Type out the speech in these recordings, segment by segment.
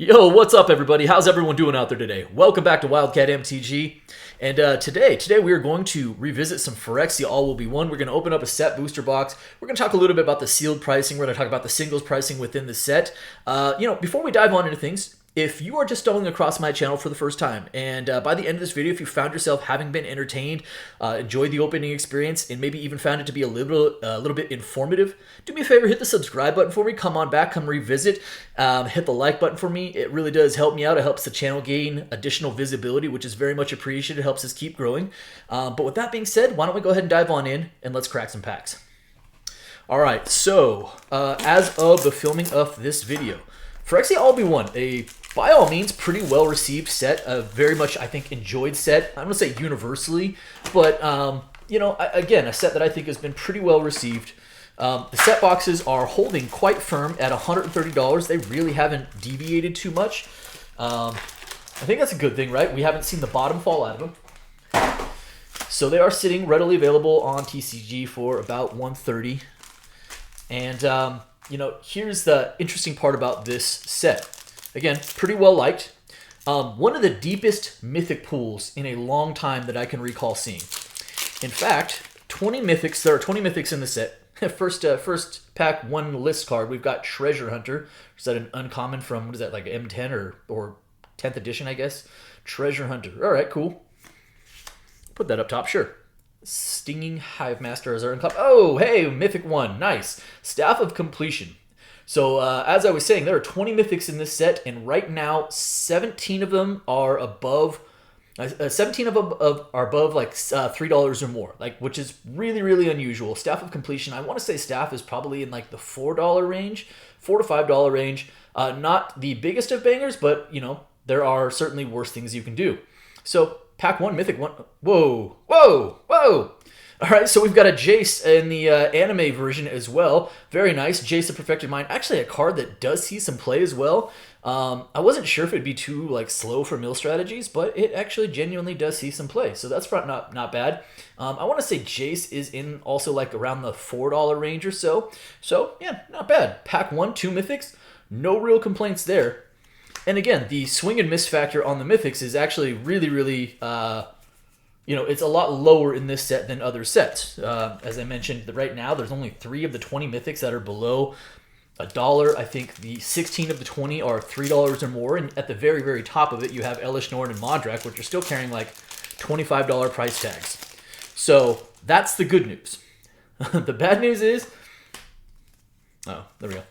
Yo, what's up everybody? How's everyone doing out there today? Welcome back to Wildcat MTG. And today we are going to revisit some Phyrexia All Will Be One. We're going to open up a set booster box. We're going to talk a little bit about the sealed pricing. We're going to talk about the singles pricing within the set. Before we dive on into things, if you are just stumbling across my channel for the first time, and by the end of this video, if you found yourself having been entertained, enjoyed the opening experience, and maybe even found it to be a little bit informative, do me a favor, hit the subscribe button for me, come on back, come revisit, hit the like button for me. It really does help me out. It helps the channel gain additional visibility, which is very much appreciated. It helps us keep growing. But with that being said, why don't we go ahead and dive on in, and let's crack some packs. All right, so as of the filming of this video, Phyrexia All Be One, by all means, pretty well-received set, a very much, I think, enjoyed set. I don't want to say universally, but, again, a set that I think has been pretty well-received. The set boxes are holding quite firm at $130. They really haven't deviated too much. I think that's a good thing, right? We haven't seen the bottom fall out of them. So they are sitting readily available on TCG for about $130. And, here's the interesting part about this set. Again, pretty well liked. One of the deepest Mythic pools in a long time that I can recall seeing. In fact, 20 Mythics. There are 20 Mythics in the set. First pack, one list card. We've got Treasure Hunter. Is that an uncommon from, what is that, like M10 or 10th edition, I guess? Treasure Hunter. All right, cool. Put that up top, sure. Stinging Hive Master as our uncommon. Oh, hey, Mythic 1. Nice. Staff of Completion. So, as I was saying, there are 20 Mythics in this set, and right now, 17 of them are above... 17 of them are above like $3 or more, which is really, really unusual. Staff of Completion, I want to say Staff is probably in like the $4 range, $4 to $5 range. Not the biggest of bangers, but, there are certainly worse things you can do. So, pack 1, Mythic 1... Whoa, whoa, whoa! All right, so we've got a Jace in the anime version as well. Very nice. Jace, the Perfected Mind. Actually, a card that does see some play as well. I wasn't sure if it'd be too slow for mill strategies, but it actually genuinely does see some play. So that's not bad. I want to say Jace is in also around the $4 range or so. So, yeah, not bad. Pack 1, 2 Mythics. No real complaints there. And again, the swing and miss factor on the Mythics is actually really, really... it's a lot lower in this set than other sets. As I mentioned, right now, there's only 3 of the 20 Mythics that are below $1. I think the 16 of the 20 are $3 or more. And at the very, very top of it, you have Elish Norn and Modrak, which are still carrying $25 price tags. So that's the good news. The bad news is... Oh, there we go.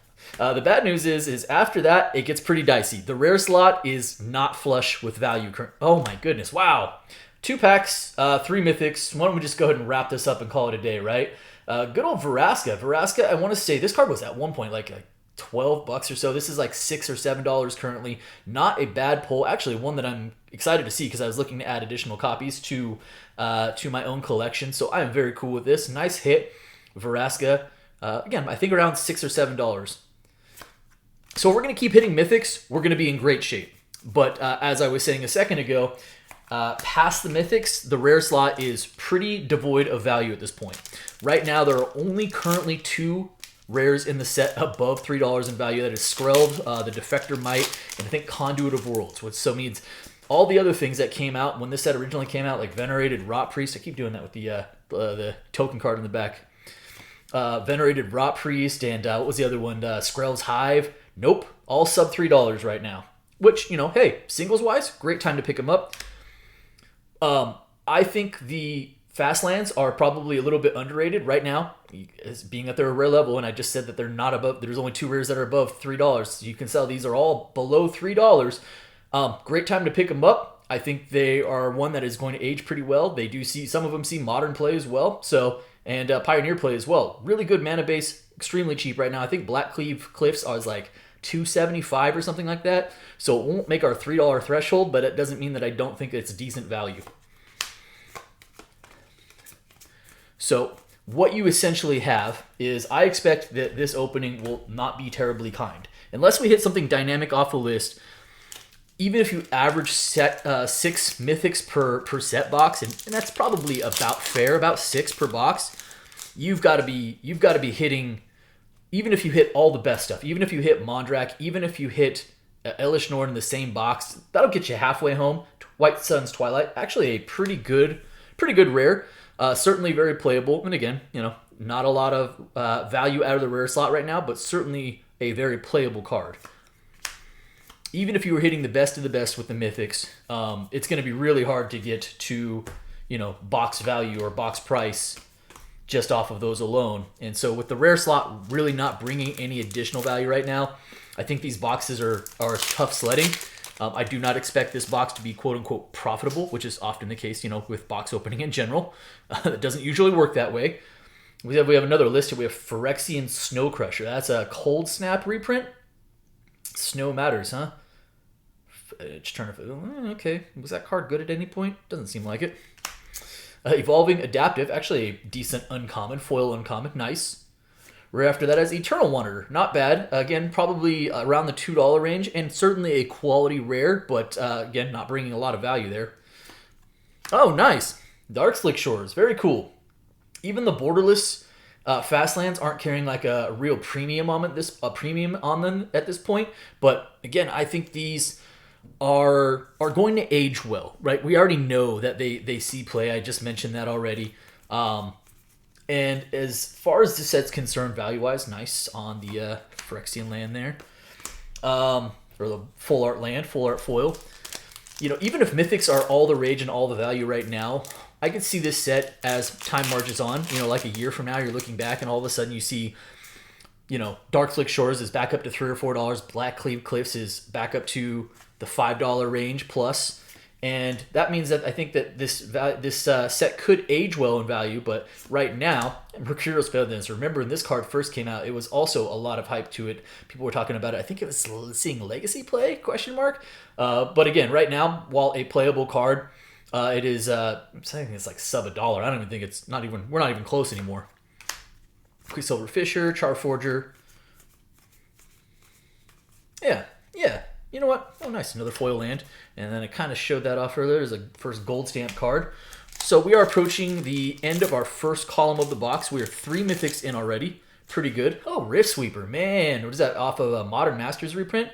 The bad news is after that, it gets pretty dicey. The rare slot is not flush with value. Oh my goodness, wow. 2 packs, 3 Mythics. Why don't we just go ahead and wrap this up and call it a day, right? Good old Vraska. Vraska, I want to say, this card was at one point like $12 or so. This is like $6 or $7 currently. Not a bad pull. Actually, one that I'm excited to see because I was looking to add additional copies to my own collection. So I am very cool with this. Nice hit, Vraska. Again, I think around $6 or $7. So if we're going to keep hitting Mythics, we're going to be in great shape. But as I was saying a second ago, past the Mythics, the rare slot is pretty devoid of value at this point. Right now, there are only currently 2 rares in the set above $3 in value. That is Skrelv, the Defector Might, and I think Conduit of Worlds, which so means all the other things that came out when this set originally came out, like Venerated Rot Priest. I keep doing that with the token card in the back. Venerated Rot Priest, and what was the other one? Skrelv's Hive. Nope, all sub $3 right now. Which, hey, singles-wise, great time to pick them up. I think the fast lands are probably a little bit underrated right now, as being that they're a rare level, and I just said that they're not above. There's only 2 rares that are above $3. So you can sell these are all below $3. Great time to pick them up. I think they are one that is going to age pretty well. They do see some of them see modern play as well, and Pioneer play as well. Really good mana base, extremely cheap right now. I think Blackcleave Cliffs are $2.75 or something like that. So it won't make our $3 threshold, but it doesn't mean that I don't think it's decent value. So what you essentially have is I expect that this opening will not be terribly kind. Unless we hit something dynamic off the list, even if you average 6 Mythics per set box, and that's probably about fair, about 6 per box, you've got to be hitting. Even if you hit all the best stuff, even if you hit Mondrak, even if you hit Elish Norn in the same box. That'll get you halfway home. White Sun's Twilight, actually a pretty good rare. Certainly very playable. And again, not a lot of value out of the rare slot right now, but certainly a very playable card. Even if you were hitting the best of the best with the Mythics, it's going to be really hard to get to, box value or box price just off of those alone. And so with the rare slot really not bringing any additional value right now, I think these boxes are tough sledding. I do not expect this box to be quote-unquote profitable, which is often the case, with box opening in general. It doesn't usually work that way. We have another list here. We have Phyrexian Snow Crusher. That's a Cold Snap reprint. Snow matters, huh? Just trying to... Okay. Was that card good at any point? Doesn't seem like it. Evolving Adaptive. Actually a decent uncommon. Foil uncommon. Nice. Right after that is Eternal Wanderer. Not bad. Again, probably around the $2 range, and certainly a quality rare, but again, not bringing a lot of value there. Oh, nice. Dark Slick Shores. Very cool. Even the borderless Fastlands aren't carrying like a real premium on them at this point. But again, I think these are going to age well, right? We already know that they see play. I just mentioned that already. And as far as the set's concerned, value-wise, nice on the Phyrexian land there. Or the full art land, full art foil. Even if Mythics are all the rage and all the value right now, I can see this set as time marches on. Like a year from now, you're looking back and all of a sudden you see, Dark Slick Shores is back up to $3 or $4. Black Cleave Cliffs is back up to the $5 range plus. And that means that I think that this set could age well in value, but right now, Mercurial's better than this. Remember, when this card first came out, it was also a lot of hype to it. People were talking about it. I think it was seeing Legacy play, ? But again, right now, while a playable card, it is, I'm saying it's like sub $1. I don't even think we're not even close anymore. Quicksilver Fisher, Charforger. Yeah. You know what? Oh, nice. Another foil land. And then it kind of showed that off earlier as a first gold stamp card. So we are approaching the end of our first column of the box. We are 3 Mythics in already. Pretty good. Oh, Rift Sweeper. Man, what is that? Off of a Modern Masters reprint?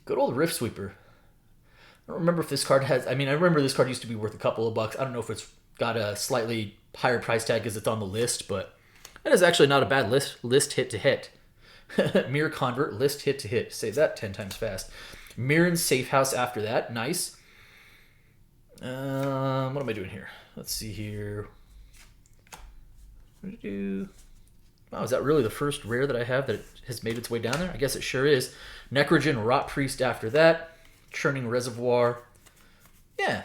Good old Rift Sweeper. I don't remember if this card has... I remember this card used to be worth a couple of bucks. I don't know if it's got a slightly higher price tag because it's on the list, but that is actually not a bad list hit to hit. Mirror Convert, list hit to hit. Say that 10 times fast. Mirren's Safe House after that. Nice. What am I doing here? Let's see here. Wow, is that really the first rare that I have that has made its way down there? I guess it sure is. Necrogen Rot Priest after that. Churning Reservoir. Yeah.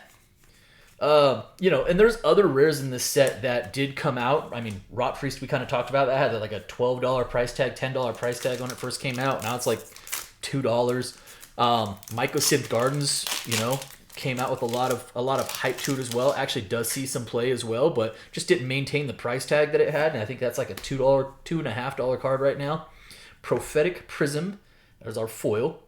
And there's other rares in this set that did come out. Rot Priest we kind of talked about. That had like a $12 price tag, $10 price tag when it first came out. Now it's like $2. Mycosynth Gardens, came out with a lot of hype to it as well. Actually does see some play as well, but just didn't maintain the price tag that it had. And I think that's like a $2.50 card right now. Prophetic Prism, there's our foil.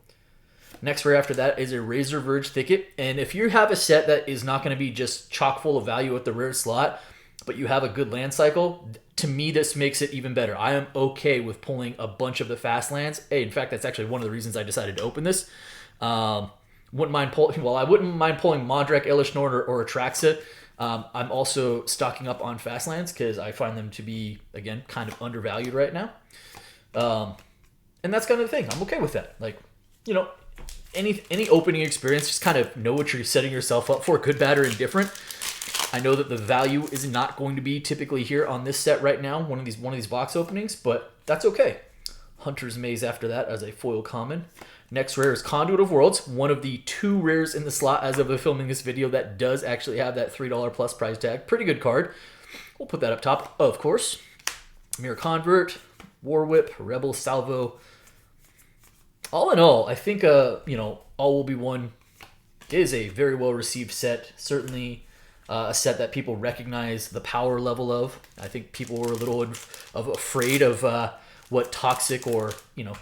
Next rare after that is a Razor Verge Thicket. And if you have a set that is not going to be just chock full of value at the rare slot, but you have a good land cycle, to me this makes it even better. I am okay with pulling a bunch of the fast lands. Hey, in fact, that's actually one of the reasons I decided to open this. I wouldn't mind pulling Mondrak, Elish Norn, or Atraxa. I'm also stocking up on fast lands because I find them to be, again, kind of undervalued right now. And that's kind of the thing. I'm okay with that. Any opening experience, just kind of know what you're setting yourself up for, good, bad, or indifferent. I know that the value is not going to be typically here on this set right now, one of these box openings, but that's okay. Hunter's Maze after that as a foil common. Next rare is Conduit of Worlds, one of the 2 rares in the slot as of the filming this video that does actually have that $3 plus price tag. Pretty good card. We'll put that up top, of course. Mirror Convert, War Whip, Rebel Salvo. All in all, I think, All Will Be One is a very well-received set. Certainly a set that people recognize the power level of. I think people were a little afraid of what Toxic or,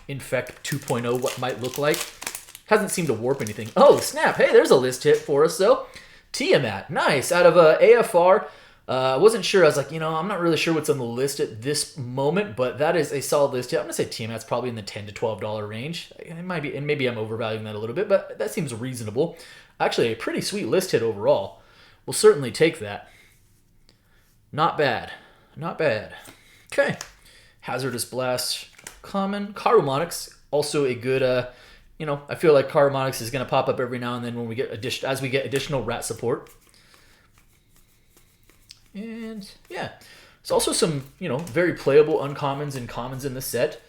Infect 2.0 what might look like. Hasn't seemed to warp anything. Oh, snap. Hey, there's a list hit for us, though. Tiamat. Nice. Out of AFR. I wasn't sure. I was like, I'm not really sure what's on the list at this moment, but that is a solid list. Yeah, I'm gonna say Tiamat's probably in the $10 to $12 range. It might be, and maybe I'm overvaluing that a little bit, but that seems reasonable. Actually, a pretty sweet list hit overall. We'll certainly take that. Not bad. Not bad. Okay. Hazardous Blast, common. Karumonics, also a good, I feel like Karumonics is going to pop up every now and then when we get as we get additional rat support. And yeah, there's also some, very playable uncommons and commons in the set.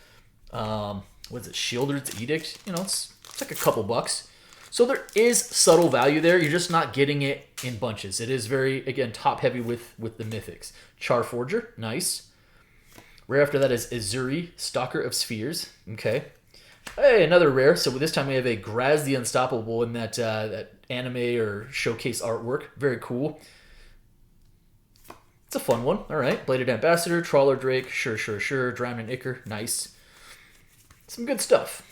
What's it? Shieldred's Edict. It's like a couple bucks. So there is subtle value there. You're just not getting it in bunches. It is very, again, top heavy with the Mythics. Charforger, nice. Rare after that is Azuri, Stalker of Spheres. Okay. Hey, another rare. So this time we have a Graz the Unstoppable in that anime or showcase artwork. Very cool. It's a fun one. All right. Bladed Ambassador, Trawler Drake, sure. Drowned and Ichor, nice. Some good stuff.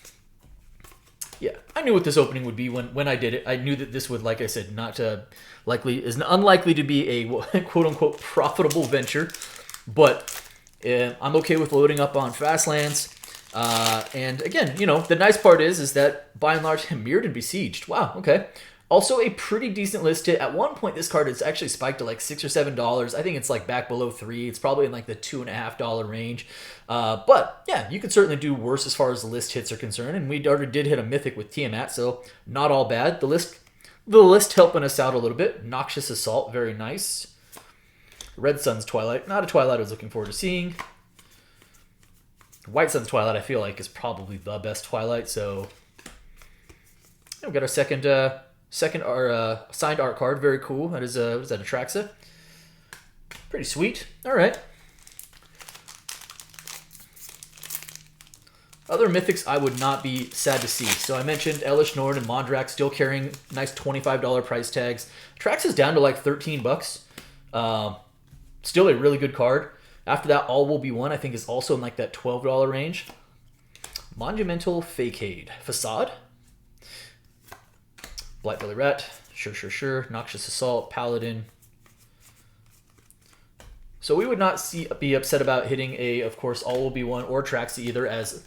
Yeah, I knew what this opening would be when I did it. I knew that this would, like I said, is unlikely to be a quote-unquote profitable venture, but I'm okay with loading up on Fastlands. And again, the nice part is that by and large, Mirrored and Besieged. Wow, okay. Also a pretty decent list hit. At one point, this card is actually spiked to like $6 or $7. I think it's like back below $3. It's probably in like the $2.50 range. But yeah, you could certainly do worse as far as the list hits are concerned. And we already did hit a Mythic with Tiamat, so not all bad. The list helping us out a little bit. Noxious Assault, very nice. Red Sun's Twilight, not a Twilight I was looking forward to seeing. White Sun's Twilight, I feel like, is probably the best Twilight. So we got our second signed art card. Very cool. That is what is that, Atraxa? Pretty sweet. All right. Other Mythics I would not be sad to see. So I mentioned Elish Nord and Mondrak still carrying nice $25 price tags. Trax is down to like $13. Still a really good card. After that, All Will Be One, I think, is also in like that $12 range. Monumental Facade. Facade. Blightbelly Rat. Sure. Noxious Assault. Paladin. So we would not be upset about hitting of course, All Will Be One or Traxy either as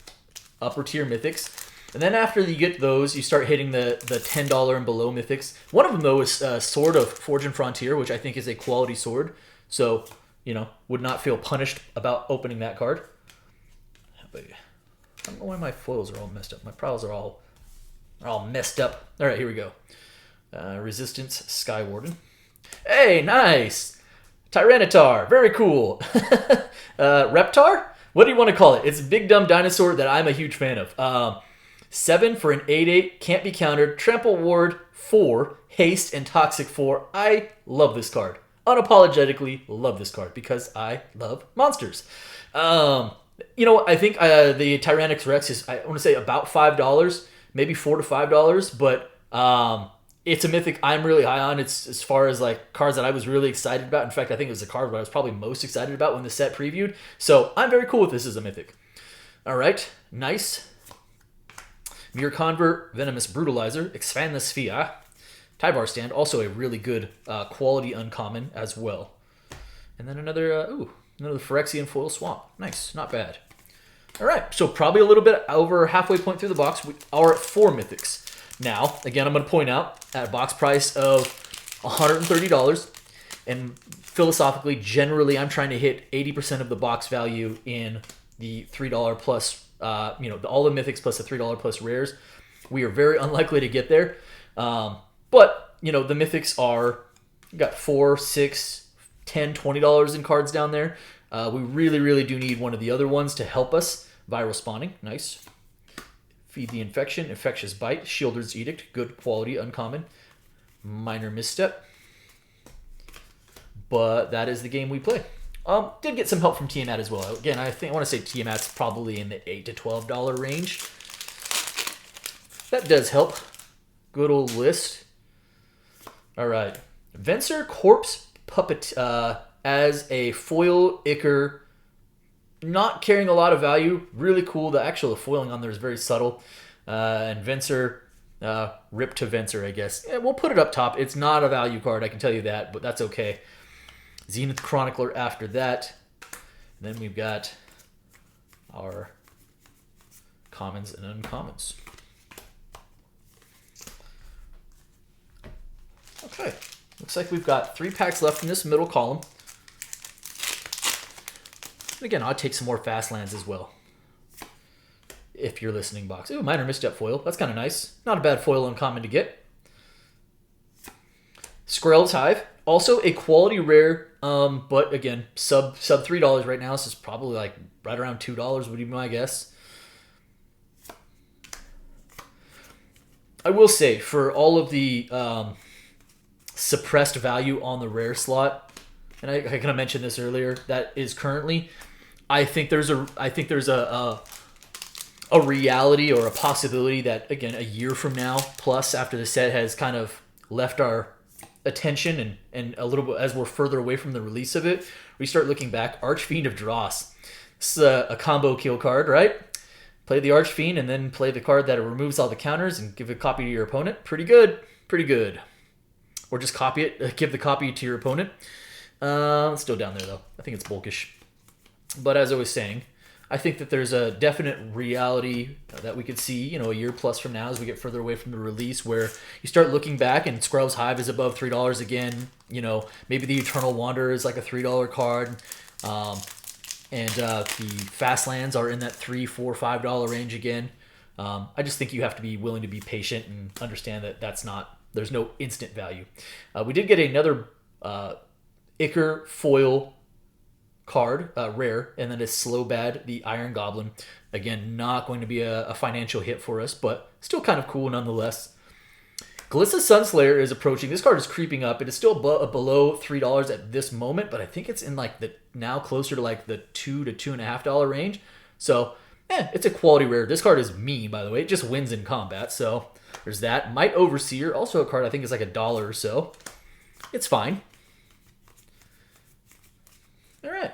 upper tier Mythics. And then after you get those, you start hitting the $10 and below Mythics. One of them, though, is Sword of Forge and Frontier, which I think is a quality sword. So, would not feel punished about opening that card. But I don't know why my foils are all messed up. My prowls are all messed up. All right, here we go. Resistance Skywarden. Hey, nice! Tyranitar, very cool. Reptar? What do you want to call it? It's a big dumb dinosaur that I'm a huge fan of. 7 for an 8/8, can't be countered. Trample Ward 4, Haste, and Toxic 4. I love this card. Unapologetically love this card because I love monsters. I think the Tyrannix Rex is, I want to say, about $5, maybe $4 to $5, but it's a Mythic I'm really high on. It's as far as like cards that I was really excited about. In fact, I think it was the card that I was probably most excited about when the set previewed. So I'm very cool with this as a Mythic. All right, nice. Mirror Convert, Venomous Brutalizer, Expand the Sphere. Tyvar Stand, also a really good quality uncommon as well. And then another Phyrexian Foil Swamp. Nice, not bad. All right, so probably a little bit over halfway point through the box. We are at 4 Mythics. Now, again, I'm going to point out, at a box price of $130, and philosophically, generally, I'm trying to hit 80% of the box value in the $3 plus, all the Mythics plus the $3 plus rares. We are very unlikely to get there. But, the Mythics got $4, $6, $10, $20 in cards down there. We really, really do need one of the other ones to help us. Viral Spawning, nice. Feed the Infection, Infectious Bite, Shieldred's Edict, good quality, uncommon. Minor Misstep. But that is the game we play. Did get some help from Tiamat as well. Again, I want to say Tiamat's probably in the $8 to $12 range. That does help. Good old list. All right. Venser Corpse Puppet as a foil Ichor. Not carrying a lot of value. Really cool. The actual foiling on there is very subtle. And Venser, Rip to Venser, I guess. Yeah, we'll put it up top. It's not a value card, I can tell you that, but that's okay. Zenith Chronicler after that. And then we've got our commons and uncommons. Okay, looks like we've got 3 packs left in this middle column. And again, I'll take some more fast lands as well. If you're listening, box. Ooh, minor misstep foil. That's kind of nice. Not a bad foil uncommon to get. Squirrel's Hive. Also a quality rare, but again, sub $3 right now. So it's probably like right around $2 would be my guess. I will say, for all of the suppressed value on the rare slot, and I kind of mentioned this earlier, that is currently, I think there's a reality or a possibility that, again, a year from now, plus after the set has kind of left our attention and a little bit as we're further away from the release of it, we start looking back. Archfiend of Dross. This is a combo kill card, right? Play the Archfiend and then play the card that removes all the counters and give a copy to your opponent. Pretty good. Pretty good. Or just copy it. Give the copy to your opponent. It's still down there, though. I think it's bulkish. But as I was saying, I think that there's a definite reality that we could see, a year plus from now as we get further away from the release, where you start looking back and Squirrel's Hive is above $3 again. Maybe the Eternal Wanderer is like a $3 card. And the fast lands are in that $3, $4, $5 range again. I just think you have to be willing to be patient and understand that there's no instant value. We did get another Ichor foil card, rare, and then a Slow Bad, the Iron Goblin. Again, not going to be a financial hit for us, but still kind of cool nonetheless. Glissa Sunslayer is approaching. This card is creeping up. It is still below $3 at this moment, but I think it's in now closer to like the $2 to $2.50 range. So, it's a quality rare. This card is mean, by the way. It just wins in combat, so there's that. Might Overseer, also a card I think is like $1 or so. It's fine. All right.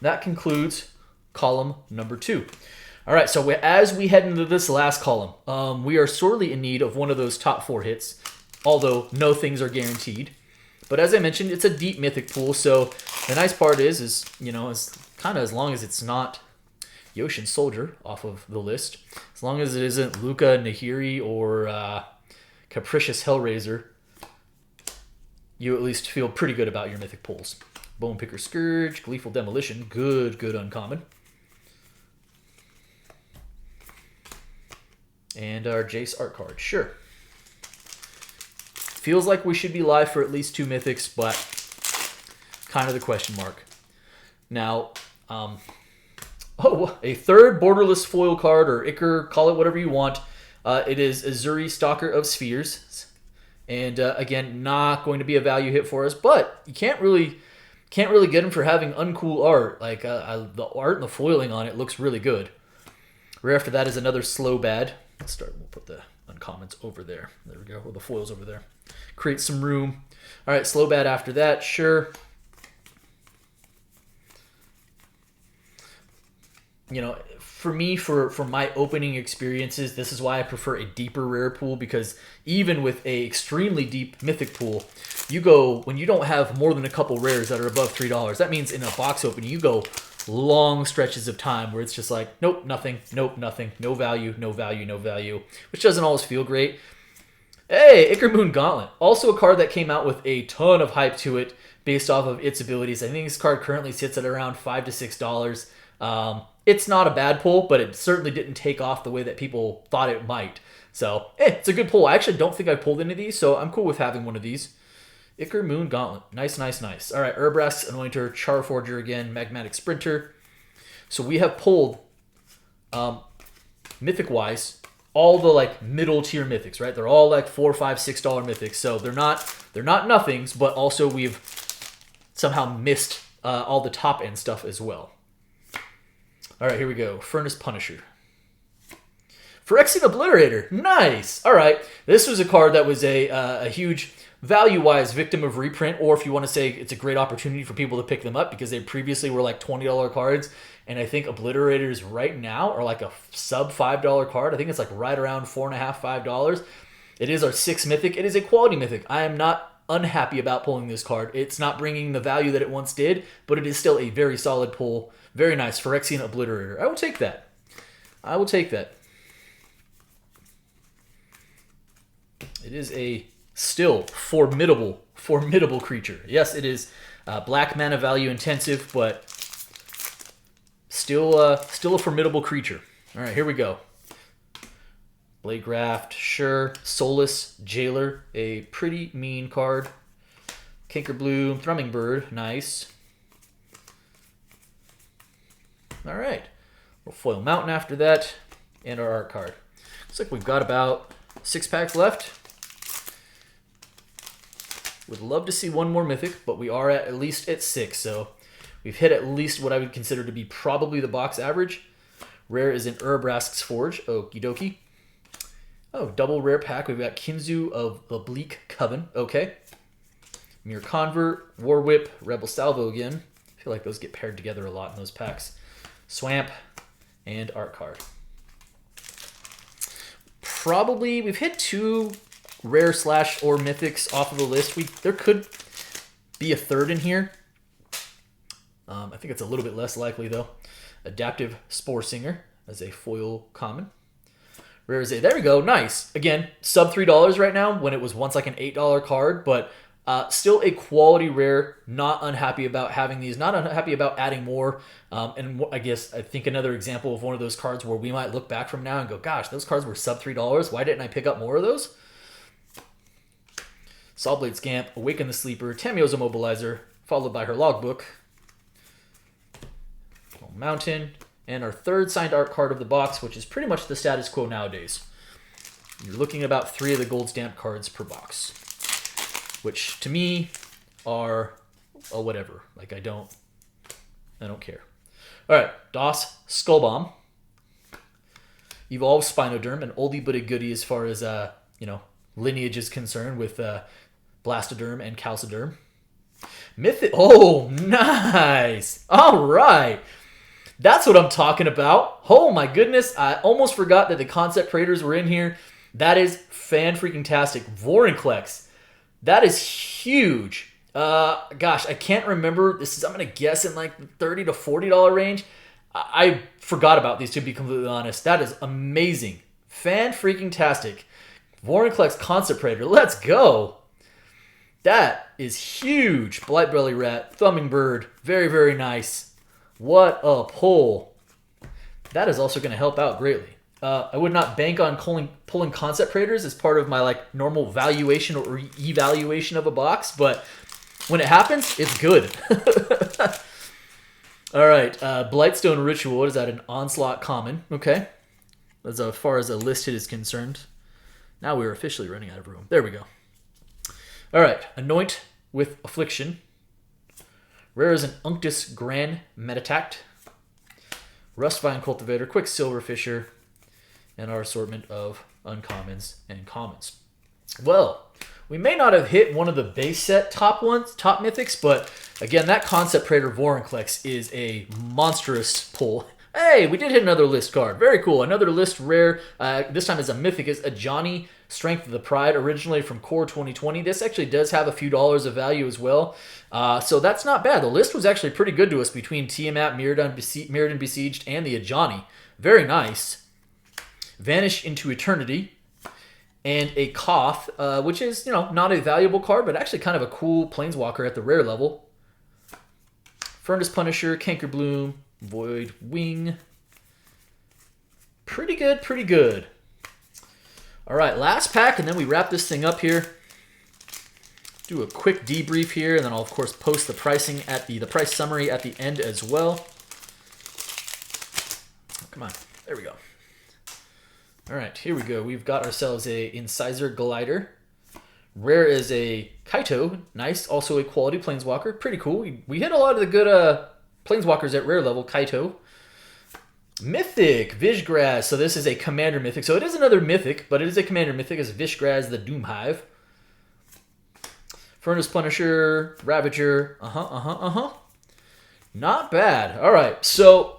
That concludes column number 2. All right, so as we head into this last column, we are sorely in need of one of those top 4 hits, although no things are guaranteed. But as I mentioned, it's a deep Mythic pool, so the nice part is as kind of as long as it's not Yoshin Soldier off of the list, as long as it isn't Luca Nahiri or Capricious Hellraiser, you at least feel pretty good about your Mythic pools. Bone Picker Scourge, Gleeful Demolition, good uncommon. And our Jace art card, sure. Feels like we should be live for at least 2 Mythics, but kind of the question mark. Now, a third borderless foil card, or Ichor, call it whatever you want. It is Azuri, Stalker of Spheres. And again, not going to be a value hit for us, but you can't really get him for having uncool art. Like the art and the foiling on it looks really good. Right after that is another Slow Bad. We'll put the uncommons over there. There we go. Or the foils over there. Create some room. All right, Slow Bad after that. Sure. For me, for my opening experiences, this is why I prefer a deeper rare pool, because even with a extremely deep Mythic pool, when you don't have more than a couple rares that are above $3, that means in a box opening, you go long stretches of time where it's just like, nope, nothing, no value, which doesn't always feel great. Hey, Ichor Moon Gauntlet, also a card that came out with a ton of hype to it based off of its abilities. I think this card currently sits at around $5 to $6. It's not a bad pull, but it certainly didn't take off the way that people thought it might. So, it's a good pull. I actually don't think I pulled any of these, so I'm cool with having one of these. Ichor Moon Gauntlet. Nice. All right, Urbrask, Anointer, Charforger again, Magmatic Sprinter. So we have pulled, Mythic-wise, all the middle tier Mythics, right? They're all $4, $5, $6 Mythics. So they're not nothings, but also we've somehow missed all the top end stuff as well. All right, here we go. Furnace Punisher. Phyrexian Obliterator. Nice. All right. This was a card that was a huge value-wise victim of reprint, or if you want to say it's a great opportunity for people to pick them up because they previously were $20 cards, and I think Obliterators right now are a sub $5 card. I think it's right around $4.50, $5. It is our 6th Mythic. It is a quality Mythic. I am not unhappy about pulling this card. It's not bringing the value that it once did, but it is still a very solid pull. Very nice. Phyrexian Obliterator. I will take that. I will take that. It is a still formidable creature. Yes, it is black mana value intensive, but still a formidable creature. All right, here we go. Bladegraft, sure. Soulless Jailer, a pretty mean card. Kinkerbloom, Thrumming Bird, nice. All right. We'll foil Mountain after that, and our art card. Looks like we've got about 6 packs left. Would love to see one more Mythic, but we are at least at 6, so we've hit at least what I would consider to be probably the box average. Rare is an Urabrask's Forge. Okie dokie. Oh, double rare pack. We've got Kinzu of the Bleak Coven. Okay. Mere Convert, War Whip, Rebel Salvo again. I feel like those get paired together a lot in those packs. Swamp, and art card. Probably, we've hit 2 rare / or mythics off of the list. There could be a third in here. I think it's a little bit less likely though. Adaptive Spore Singer as a foil common. Rare is a, there we go, nice. Again, sub $3 right now when it was once like an $8 card, but still a quality rare. Not unhappy about having these, not unhappy about adding more. And I think another example of one of those cards where we might look back from now and go, gosh, those cards were sub $3. Why didn't I pick up more of those? Sawblade Scamp, Awaken the Sleeper, Tamio's Immobilizer, followed by her logbook. Mountain, and our third signed art card of the box, which is pretty much the status quo nowadays. You're looking at about 3 of the gold stamp cards per box, which to me are a whatever. Like I don't care. All right, DOS Skullbomb, Evolve Spinoderm, an oldie but a goodie as far as lineage is concerned with Blastoderm and Calciderm. Mythic. Oh, nice. All right. That's what I'm talking about. Oh my goodness. I almost forgot that the concept creators were in here. That is fan-freaking-tastic. Vorinclex. That is huge. Gosh, I can't remember. This is, I'm going to guess, in like the $30 to $40 range. I forgot about these, to be completely honest. That is amazing. Fan-freaking-tastic. Vorinclex Concept Predator. Let's go. That is huge. Blightbelly Rat. Thumbing Bird. Very, very nice. What a pull. That is also going to help out greatly. I would not bank on pulling Concept Predators as part of my normal valuation or evaluation of a box, but when it happens, it's good. All right. Blightstone Ritual. What is that? An Onslaught Common. Okay. As far as a list hit is concerned. Now we're officially running out of room. There we go. All right. Anoint with Affliction. Rare is an Unctus Grand Metatact. Rustvine Cultivator, Quicksilver Fisher, and our assortment of uncommons and commons. Well, we may not have hit one of the base set top mythics, but again, that Concept Predator Vorinclex is a monstrous pull. Hey, we did hit another list card. Very cool. Another list rare. This time is a mythic. Is a Johnny Strength of the Pride, originally from Core 2020. This actually does have a few dollars of value as well. So that's not bad. The list was actually pretty good to us between Tiamat, Mirrodin Besieged, and the Ajani. Very nice. Vanish into Eternity. And a Koth, which is, not a valuable card, but actually kind of a cool Planeswalker at the rare level. Furnace Punisher, Cankerbloom, Void Wing. Pretty good, pretty good. All right, last pack, and then we wrap this thing up here. Do a quick debrief here, and then I'll, of course, post the pricing at the price summary at the end as well. Oh, come on. There we go. All right, here we go. We've got ourselves a Incisor Glider. Rare is a Kaito. Nice. Also a quality Planeswalker. Pretty cool. We hit a lot of the good Planeswalkers at rare level. Kaito. Mythic. Vishgraz. So this is a Commander Mythic. So it is another Mythic, but it is a Commander Mythic. It's Vishgraz the Doomhive. Furnace Punisher. Ravager. Not bad. All right. So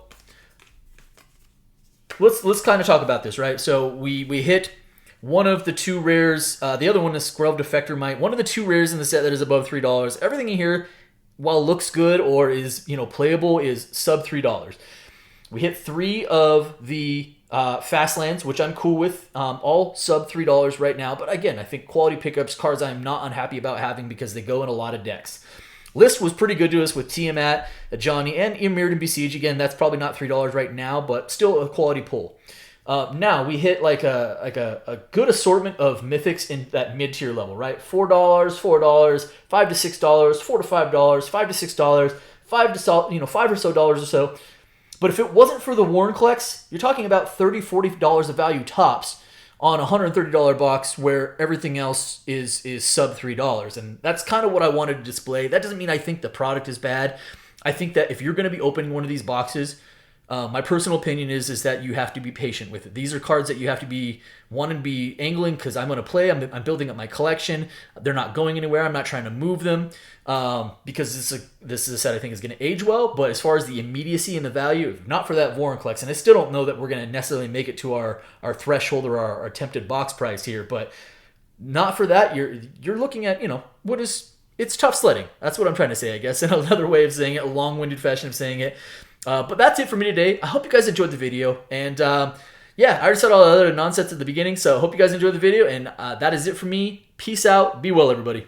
let's kind of talk about this, right? So we hit one of the two rares, the other one is Scrubbed Defector Mite, one of the two rares in the set that is above $3. Everything in here, while looks good or is, playable, is sub $3. We hit 3 of the Fastlands, which I'm cool with, all sub $3 right now. But again, I think quality pickups, cards I'm not unhappy about having because they go in a lot of decks. List was pretty good to us with Tiamat, Johnny, and Mirrodin Besiege. Again, that's probably not $3 right now, but still a quality pull. Now we hit like a good assortment of mythics in that mid-tier level, right? $4, $4, $5 to $6, $4 to $5, $5 to $6, $5 or so dollars or so. But if it wasn't for the Worn Collects, you're talking about $30, $40 of value tops on a $130 box where everything else is sub $3. And that's kind of what I wanted to display. That doesn't mean I think the product is bad. I think that if you're going to be opening one of these boxes, my personal opinion is that you have to be patient with it. These are cards that you have to be angling because I'm going to play. I'm building up my collection. They're not going anywhere. I'm not trying to move them because this is a set I think is going to age well. But as far as the immediacy and the value, not for that Warren Collection, I still don't know that we're going to necessarily make it to our threshold or our attempted box price here. But not for that. You're looking at it's tough sledding. That's what I'm trying to say, I guess, in another way of saying it, a long-winded fashion of saying it. But that's it for me today. I hope you guys enjoyed the video. And yeah, I already said all the other nonsense at the beginning, so I hope you guys enjoyed the video. And that is it for me. Peace out. Be well, everybody.